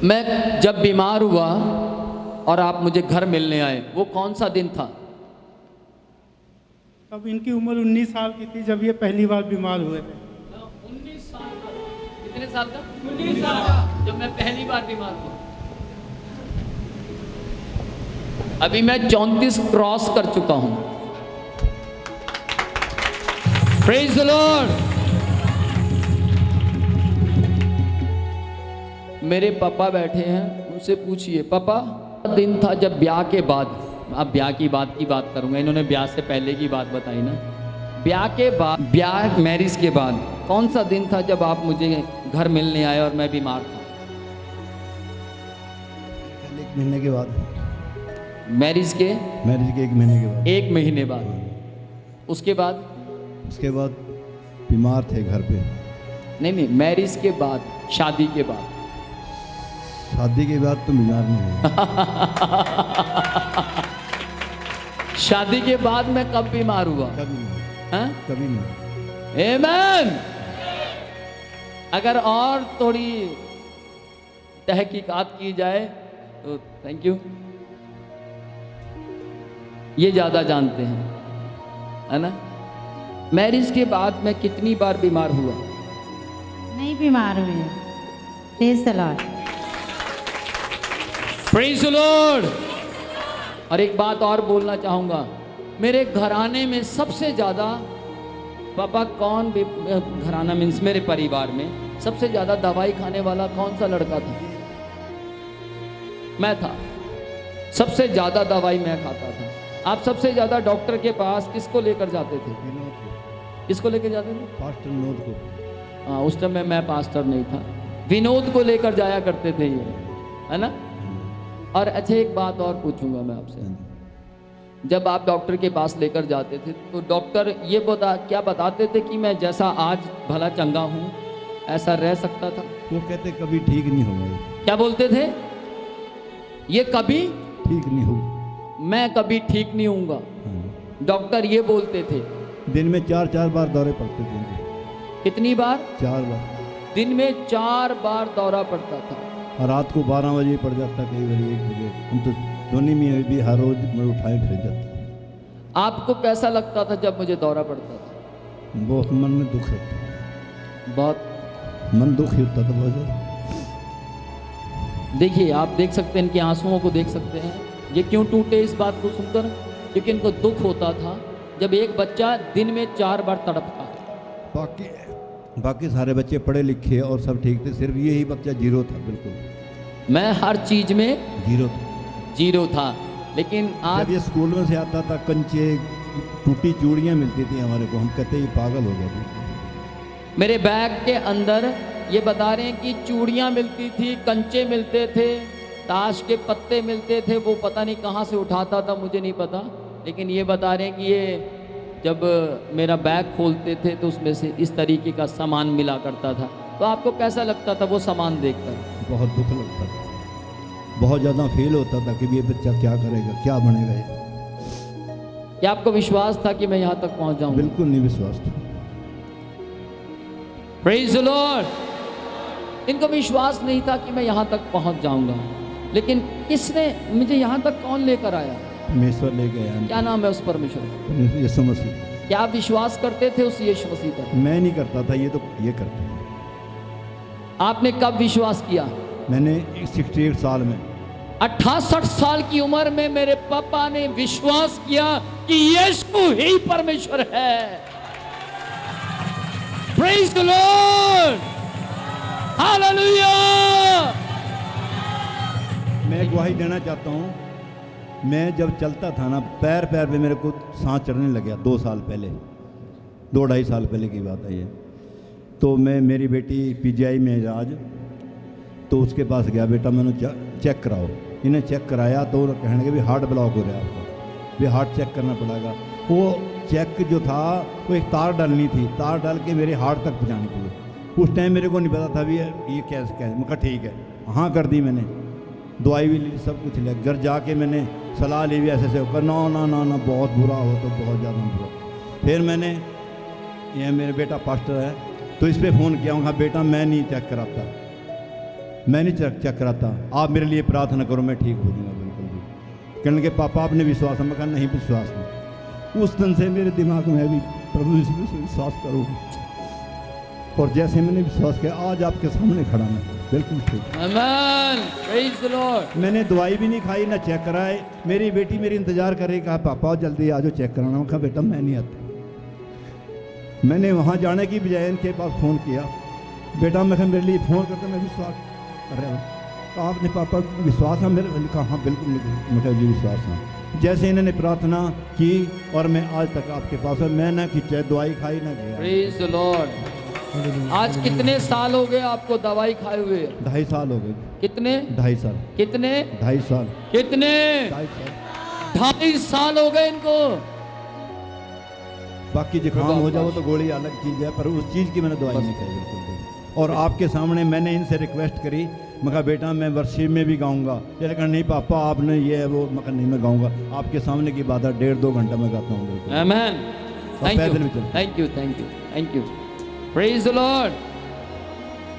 मैं जब बीमार हुआ और आप मुझे घर मिलने आए, वो कौन सा दिन था? तब इनकी उम्र 19 साल की थी जब ये पहली बार बीमार हुए थे। 19 साल का। कितने साल का? 19 साल का, जब मैं पहली बार बीमार हुआ। अभी मैं 34 क्रॉस कर चुका हूं। Praise the Lord. मेरे पापा बैठे हैं, उनसे पूछिए, पापा दिन था जब ब्याह के बाद, अब ब्याह की बात करूंगा, इन्होंने ब्याह से पहले की बात बताई ना, ब्याह के बाद, ब्याह मैरिज के बाद कौन सा दिन था जब आप मुझे घर मिलने आए और मैं बीमार था? 1 महीने के बाद। मैरिज के 1 महीने के बाद। 1 महीने बाद। उसके बाद बीमार थे घर पे। नहीं, मैरिज के बाद, शादी के बाद। शादी के बाद तो बीमार नहीं हुआ। शादी के बाद मैं कब बीमार हुआ? कभी नहीं, हाँ? कभी नहीं। आमीन। अगर और थोड़ी तहकीकात की जाए तो थैंक यू, ये ज्यादा जानते हैं, है ना? मैरिज के बाद मैं कितनी बार बीमार हुआ? नहीं बीमार हुए। Praise the Lord. Praise the Lord. और एक बात और बोलना चाहूंगा, मेरे घराने में सबसे ज्यादा, पापा कौन भी, घराना मीन्स मेरे परिवार में सबसे ज्यादा दवाई खाने वाला कौन सा लड़का था? मैं था। सबसे ज्यादा दवाई मैं खाता था। आप सबसे ज्यादा डॉक्टर के पास किसको लेकर जाते थे? विनोद को। किसको लेकर जाते थे? पास्टर विनोद को। हाँ, उस टाइम मैं पास्टर नहीं था, विनोद को लेकर जाया करते थे ये, है ना? और अच्छा एक बात और पूछूंगा मैं आपसे, जब आप डॉक्टर के पास लेकर जाते थे तो डॉक्टर ये क्या बताते थे कि मैं जैसा आज भला चंगा हूँ ऐसा रह सकता था? वो कहते कभी ठीक नहीं होगा। क्या बोलते थे? ये कभी ठीक नहीं होगा। मैं कभी ठीक नहीं हूँगा, डॉक्टर ये बोलते थे। दिन में 4 बार दौरे पड़ते थे। कितनी बार? 4 बार। दिन में 4 बार दौरा पड़ता था। और रात को 12 बजे पड़ जाता, कई बार 1 बजे। हम तो दोनों में भी हर रोज मैं उठाए फिर जाता। आपको कैसा लगता था जब मुझे दौरा पड़ता था? बहुत मन में दुख होता, बहुत मन दुखी होता था बहुत ज़्यादा। देखिए, आप देख सकते हैं, इनके आंसुओं को देख सकते हैं, ये क्यों टूटे इस बात को सुनकर? क्योंकि इनको दुख होता था जब एक बच्चा दिन में 4 बार तड़पता। बाकी सारे बच्चे पढ़े लिखे और सब ठीक थे, सिर्फ यही बच्चा जीरो था, बिल्कुल। मैं हर चीज में जीरो था, लेकिन जब आज ये स्कूल में से आता था, कंचे टूटी चूड़ियाँ मिलती थी हमारे को, हम कहते ये पागल हो गया। मेरे बैग के अंदर ये बता रहे हैं कि चूड़ियाँ मिलती थी, कंचे मिलते थे, ताश के पत्ते मिलते थे, वो पता नहीं कहाँ से उठाता था, मुझे नहीं पता, लेकिन ये बता रहे हैं कि ये जब मेरा बैग खोलते थे तो उसमें से इस तरीके का सामान मिला करता था। तो आपको कैसा लगता था वो सामान देखकर? बहुत दुख लगता था, बहुत ज़्यादा फील होता था कि ये बच्चा क्या करेगा, क्या बनेगा ये। क्या आपको विश्वास था कि मैं यहाँ तक पहुँच जाऊँगा? बिल्कुल नहीं विश्वास था। Praise the Lord. इनको विश्वास नहीं था कि मैं यहाँ तक पहुँच जाऊँगा, लेकिन किसने मुझे यहाँ तक, कौन लेकर आया? परमेश्वर ले गया। क्या नाम है उस परमेश्वर का? यीशु मसीह। क्या आप विश्वास करते थे उस यीशु मसीह पर? मैं नहीं करता था, ये तो ये करते थे। आपने कब विश्वास किया? मैंने 68 साल में, 68 साल की उम्र में मेरे पापा ने विश्वास किया कि यीशु ही परमेश्वर है। Praise the Lord, hallelujah. मैं गवाही देना चाहता हूँ। मैं जब चलता था ना, पैर पे मेरे को सांस चढ़ने लग गया 2 साल पहले, 2-2.5 साल पहले की बात है ये। तो मैं, मेरी बेटी PGI में है आज, तो उसके पास गया, बेटा मैंने चेक कराओ। इन्हें चेक कराया तो कहने के भी हार्ट ब्लॉक हो रहा है आपका, भी हार्ट चेक करना पड़ेगा। वो चेक जो था वो एक तार डालनी थी, तार डाल के मेरे हार्ट तक पहुँचानी थी। उस टाइम मेरे को नहीं पता था भी ये कैसे मैं कहा ठीक है, हाँ कर दी मैंने, दवाई भी ली, सब कुछ लिया। घर जाके मैंने सलाह ली भी ऐसे कर, ना बहुत बुरा हो तो बहुत ज़्यादा बुरा। फिर मैंने, ये मेरे बेटा पास्टर है, तो इस पर फ़ोन किया, उनका बेटा मैं नहीं चेक कराता, मैं नहीं चेक कराता, आप मेरे लिए प्रार्थना करो, मैं ठीक हो जाऊँगा बिल्कुल भी। कहने लगे पापा आपने विश्वास, मैं कहा नहीं विश्वास नहीं। उस दिन से मेरे दिमाग में भी प्रभु यीशु में विश्वास करूँगा, और जैसे मैंने विश्वास किया आज आपके सामने खड़ा मैं बिल्कुल ठीक। आमेन, प्रेज द लॉर्ड। मैंने दवाई भी नहीं खाई ना चेक कराए। मेरी बेटी मेरी इंतजार कर रही, कहा पापा जल्दी आ जाओ चेक कराना। मैं कहा बेटा मैं नहीं आता। मैंने वहाँ जाने की बजाय इनके पास फ़ोन किया, बेटा मैं कहा मेरे लिए फ़ोन करते, मैं विश्वास कर रहा हूँ। कहा आपने पापा विश्वास है मेरे? मैंने कहा हाँ बिल्कुल। मैं कहा जी विश्वास है। जैसे इन्होंने प्रार्थना की और मैं आज तक आपके पास है, मैं ना खिंचाए दवाई खाई ना गया। Praise the Lord. आज कितने साल हो गए आपको दवाई खाए हुए? 2.5 साल हो गए। कितने? 2.5 साल। कितने? 2.5 साल। कितने? 2.5 साल। 2.5 साल हो गए इनको। बाकी जुकाम हो जाओ तो गोली अलग चीज़ है, पर उस चीज़ की मैंने दवाई नहीं खाई बिल्कुल भी। और आपके सामने मैंने इनसे रिक्वेस्ट करी, मैं कहा बेटा मैं वर्षी में भी गाऊंगा। ये कहा नहीं पापा आपने ये है वो। मैं कहा नहीं मैं गाऊंगा आपके सामने की बात है, 1.5-2 घंटा मैं गाता हूँ बिल्कुल। आमेन। थैंक पैदल यू, भी चलते। Thank you, thank you, thank you. Praise the Lord.